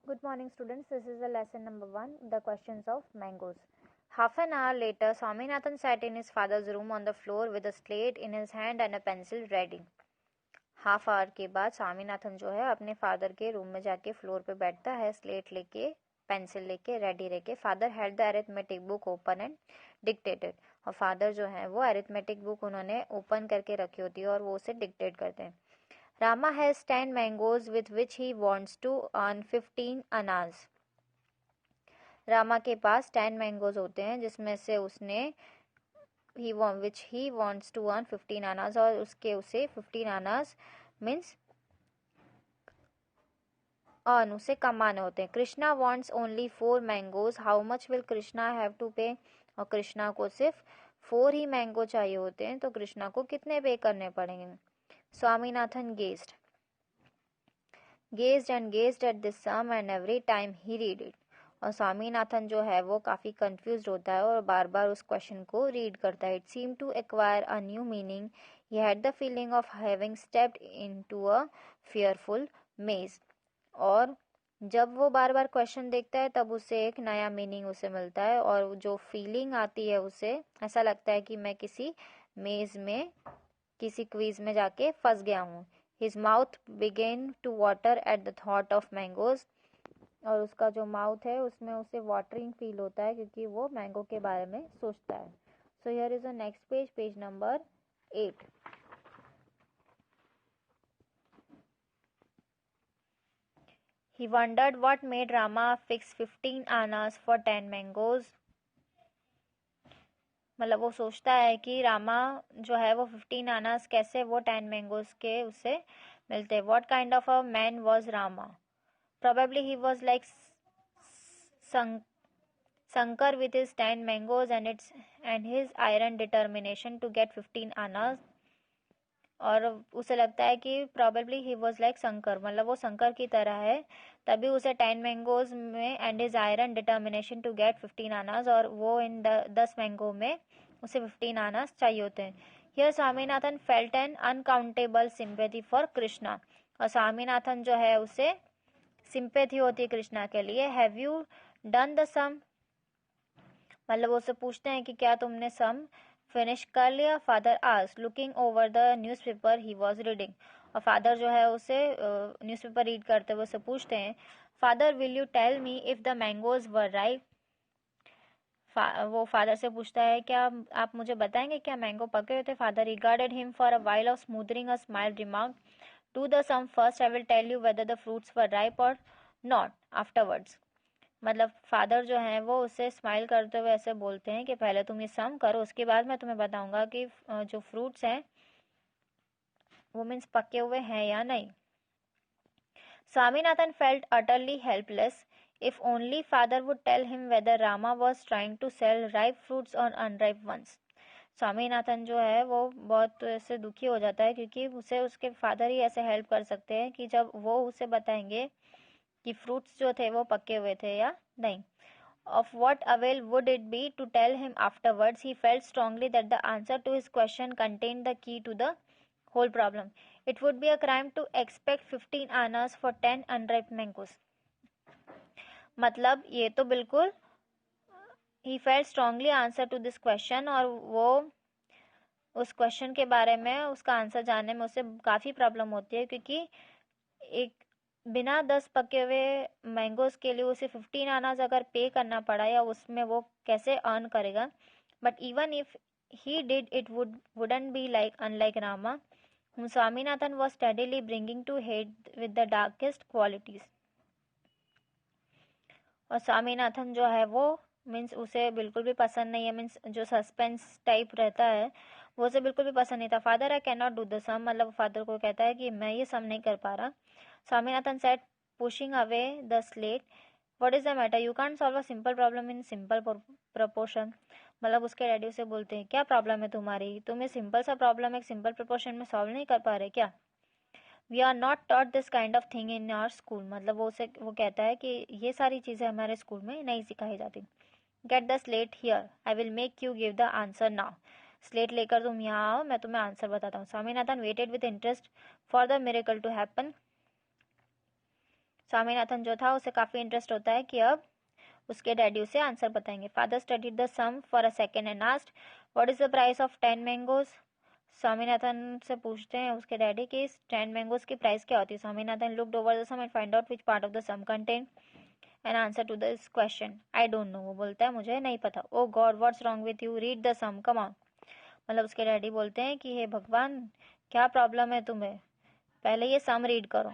Good morning, students. This is the lesson number 1, the questions of mangoes. Half an hour later, Swaminathan sat in his father's room on the floor with a slate in his hand and a pencil ready. Half hour के बाद स्वामीनाथन जो है अपने father के room में जाके floor पे बैठता है, स्लेट लेके, पेंसिल लेके, रेडी रह के. Father had the arithmetic book open and dictated. और फादर जो है वो अरिथमेटिक बुक उन्होंने ओपन करके रखी होती है और वो उसे डिक्टेट करते हैं. Rama has 10 mangoes with which he wants to earn 15 annas. Rama के पास 10 मैंगोज होते हैं जिसमें से उसने which he wants to earn 15 annas और उसके उसे 15 annas means earn उसे कमाने होते हैं. Krishna wants only 4 mangoes. How much will Krishna have to pay? और कृष्णा को सिर्फ 4 ही मैंगो चाहिए होते हैं, तो कृष्णा को कितने पे करने पड़ेंगे? Swaminathan gazed and gazed at this sum and every time he read it. और स्वामीनाथन जो है वो काफ़ी कंफ्यूज होता है और बार बार उस क्वेश्चन को रीड करता है. It seem to acquire a new meaning. He had the feeling of having stepped into a fearful maze. और जब वो बार बार क्वेश्चन देखता है तब उसे एक नया मीनिंग उसे मिलता है और जो फीलिंग आती है उसे ऐसा लगता है कि मैं किसी मेज में, किसी क्विज में जाके फंस गया हूँ. His mouth began to water at the thought of mangoes. और उसका जो माउथ है उसमें उसे वाटरिंग फील होता है क्योंकि वो मैंगो के बारे में सोचता है. So here is the next page, page number 8. He wondered what made Rama fix 15 annas for 10 mangoes. मतलब वो सोचता है कि रामा जो है वो 15 आनास कैसे वो 10 मैंगोज के उसे मिलते हैं. What kind of a man was Rama? Probably he was like Shankar with his 10 mangoes and his iron determination to get 15 annas. और उसे लगता है कि probably he was like Shankar, मतलब वो शंकर की तरह है, तभी उसे 10 मैंगोज में and his iron determination to get 15 annas, और वो इन 10 मैंगो में उसे 15 आनास चाहिए होते हैं. Here Swaminathan felt N uncountable sympathy for Krishna. और स्वामीनाथन जो है उसे सिंपैथी होती है कृष्णा के लिए. Have you done the sum? मतलब उससे पूछते हैं कि क्या तुमने सम फिनिश कर लिया? Father asked looking over the newspaper he was reading. और फादर जो है उसे न्यूज़पेपर रीड करते हुए उसे पूछते हैं, father will you tell me if the mangoes were ripe? वो फादर से पूछता है क्या आप मुझे बताएंगे क्या मैंगो पके हुए थे? Father regarded him for a while of smoothening a smile remark, do the sum first, I will tell you whether the fruits were ripe और नॉट आफ्टरवर्ड्स. मतलब फादर जो है वो उसे स्माइल करते हुए ऐसे बोलते हैं कि पहले तुम ये सम करो, उसके बाद मैं तुम्हें बताऊंगा कि जो फ्रूट्स हैं वो मीन्स पके हुए हैं या नहीं. Swaminathan felt utterly helpless. If only father would tell him whether Rama was trying to sell ripe fruits और अनराइप वंस. स्वामीनाथन जो है वो बहुत ऐसे दुखी हो जाता है क्योंकि उसे उसके फादर ही ऐसे हेल्प कर सकते हैं कि जब वो उसे बताएंगे कि फ्रूट्स जो थे वो पके हुए थे या नहीं. Of what avail would it be to tell him afterwards? He felt strongly that the answer to his question contained the key to the whole problem. It would be a crime to expect 15 annas for 10 unripe mangoes. मतलब ये तो बिल्कुल he felt strongly answer to this question, और वो उस question के बारे में उसका आंसर जानने में उसे काफ़ी प्रॉब्लम होती है क्योंकि एक बिना 10 पके हुए मैंगोज के लिए उसे 15 आनाज अगर पे करना पड़ा या उसमें वो कैसे अर्न करेगा. But even if he did it wouldn't be like unlike Rama whom Swaminathan was steadily bringing to hate with the darkest qualities. और स्वामीनाथन जो है वो मीन्स उसे बिल्कुल भी पसंद नहीं है, मीन्स जो सस्पेंस टाइप रहता है वो उसे बिल्कुल भी पसंद नहीं था. Father I can not do the sum, मतलब फादर को कहता है कि मैं ये सम नहीं कर पा रहा. Swaminathan said pushing away the slate, what is the matter, you can't solve a simple problem in simple proportion. मतलब उसके डैडी उसे बोलते हैं क्या प्रॉब्लम है तुम्हारी, तुम ये सिंपल सा प्रॉब्लम एक सिंपल प्रपोर्शन में सॉल्व नहीं कर पा रहे क्या? We are not taught this kind of thing in our school. मतलब वो कहता है कि ये सारी चीज़ें हमारे स्कूल में नहीं सिखाई जाती. Get the slate here, I will make you give the answer now. Slate लेकर तुम यहाँ आओ, मैं तुम्हें आंसर बताता हूँ. Swaminathan waited with interest for the miracle to happen. Swaminathan जो था उसे काफ़ी इंटरेस्ट होता है कि अब उसके डैडी उसे आंसर बताएंगे. Father studied the sum for a second and asked what is the price of 10 mangoes. Swaminathan से पूछते हैं उसके डैडी कि 10 मैंगोज की प्राइस क्या होती है. Swaminathan looked over the sum and find out which part of the sum contain an answer to this question. I don't know. वो बोलता है मुझे नहीं पता. Oh God what's wrong with you, read the sum come on. मतलब उसके daddy बोलते हैं कि हे भगवान क्या प्रॉब्लम है तुम्हें, पहले ये सम रीड करो.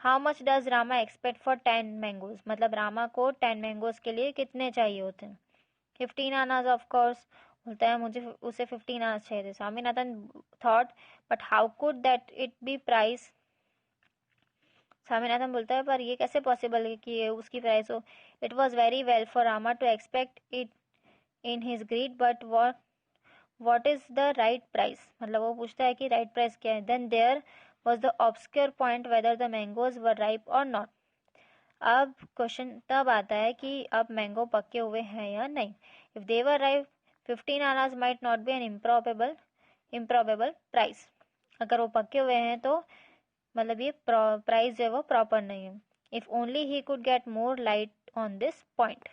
How much does Rama expect for 10 mangoes. मतलब रामा को 10 मैंगोज के लिए कितने चाहिए होते हैं. 15 आनाज ऑफ कोर्स. बोलता है मुझे उसे 15 आनाज चाहिए थे. Swaminathan thought but how could that it be price. Swaminathan बोलता है पर ये कैसे पॉसिबल है कि ये उसकी प्राइस हो. It was very well for Rama to expect it in his greed but what is the right price. मतलब वो पूछता है कि राइट प्राइस क्या है. Then there was the obscure point whether the mangoes were ripe और not. अब question तब आता है कि अब मैंगो पके हुए हैं या नहीं. If they were ripe 15 annas might not be an improbable price. अगर वो पके हुए हैं तो मतलब ये प्राइस जो है वो प्रॉपर नहीं है. If only he could get more light on this point.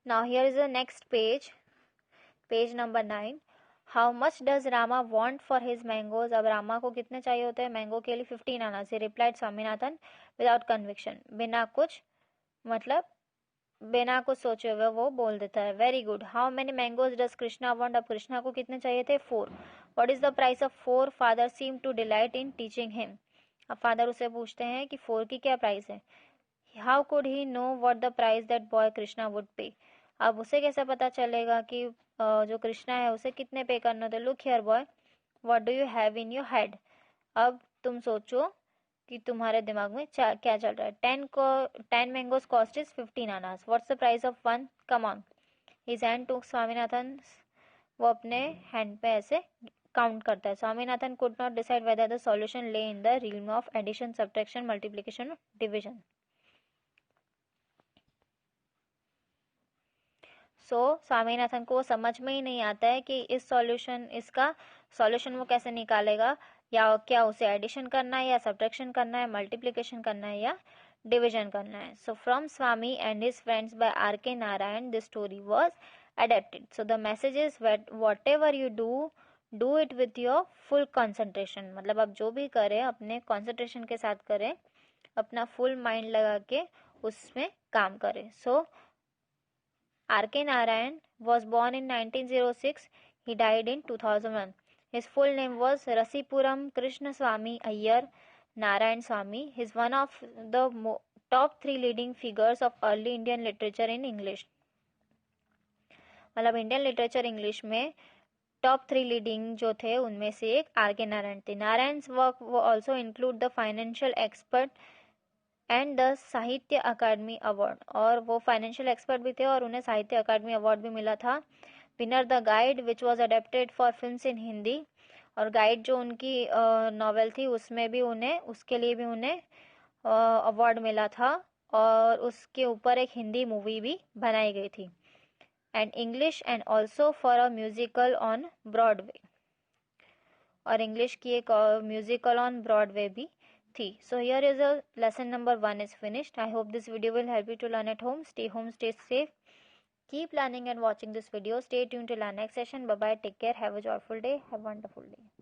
Now here is the next page number 9. How much does Rama want for his mangoes. अब रामा को कितने चाहिए होते हैं मैंगो के लिए. 15 आना से रिप्लाइड स्वामीनाथन विदाउट कन्विक्शन. बिना कुछ सोचे हुए वो बोल देता है. Very good. How many mangoes does Krishna want. अब कृष्णा को कितने चाहिए थे. 4. What is the price of 4. Father seem to delight in teaching him. अब फादर उसे पूछते हैं कि 4 की क्या प्राइस है. How could he know what the price that boy Krishna would pay. अब उसे कैसे पता चलेगा कि जो कृष्णा है उसे कितने पे करने होते. Look here boy what do you have in your head. अब तुम सोचो कि तुम्हारे दिमाग में क्या चल रहा है. 10 mangoes cost is 15 annas. What's the price of 1. Come on. His hand to Swaminathan. वो अपने हैंड पे ऐसे काउंट करता है. Swaminathan could not decide whether the solution lay in the realm of addition, subtraction, multiplication, division. Swaminathan को समझ में ही नहीं आता है कि इसका सॉल्यूशन वो कैसे निकालेगा. या क्या उसे एडिशन करना है या सब्ट्रैक्शन करना है, मल्टीप्लिकेशन करना है या डिविजन करना है. So from Swami and his friends by R.K. Narayan this story was adapted. So the message is whatever you do it with your full concentration. मतलब आप जो भी करें अपने concentration के साथ करें, अपना full mind लगा के उसमें काम करें. So R.K. Narayan was born in 1906. He died in 2001. His full name was Rasipuram Krishnaswamy Iyer Narayan Swamy. He is one of the top 3 leading figures of early Indian literature in English. मतलब Indian literature English में top 3 leading जो थे उनमें से एक R.K. Narayan थे. Narayan's work वो also include the financial expert and the साहित्य अकादमी अवार्ड. और वो फाइनेंशियल एक्सपर्ट भी थे और उन्हें साहित्य अकादमी अवार्ड भी मिला था. Winner the guide which was adapted for films in Hindi. और गाइड जो उनकी नॉवेल थी उसमें भी उसके लिए भी उन्हें अवार्ड मिला था. और उसके ऊपर एक हिंदी मूवी भी बनाई गई थी. and English and also for a musical on Broadway. और इंग्लिश की एक म्यूजिकल ऑन ब्रॉडवे भी थी. So here is a lesson number 1 is finished. I hope this video will help you to learn at home. Stay home, stay safe. Keep learning and watching this video. Stay tuned till our next session. Bye bye. Take care. Have a joyful day. Have a wonderful day.